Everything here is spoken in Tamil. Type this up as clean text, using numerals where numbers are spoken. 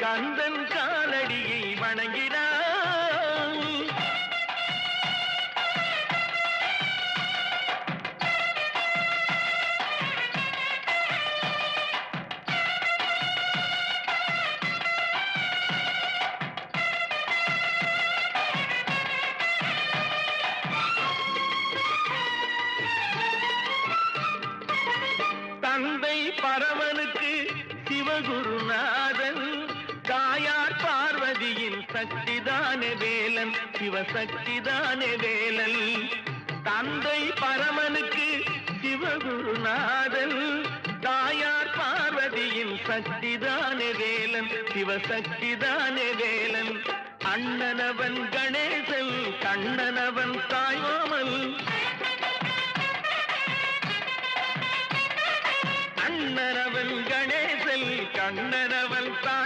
கந்தன் காலடியை வணங்கினான். தந்தை பரமனுக்கு சிவகுருநாதன், தாயார் பார்வதியின் சக்திதானே வேலன், சிவசக்திதானே வேலன். தந்தை பரமனுக்கு சிவகுருநாதன், தாயார் பார்வதியின் சக்திதானே வேலன், சிவசக்திதானே வேலன். அண்ணனவன் கணேசன், கண்ணனவன் தாயோமல், அண்ணனவன் கணேசன், கண்ணனவன்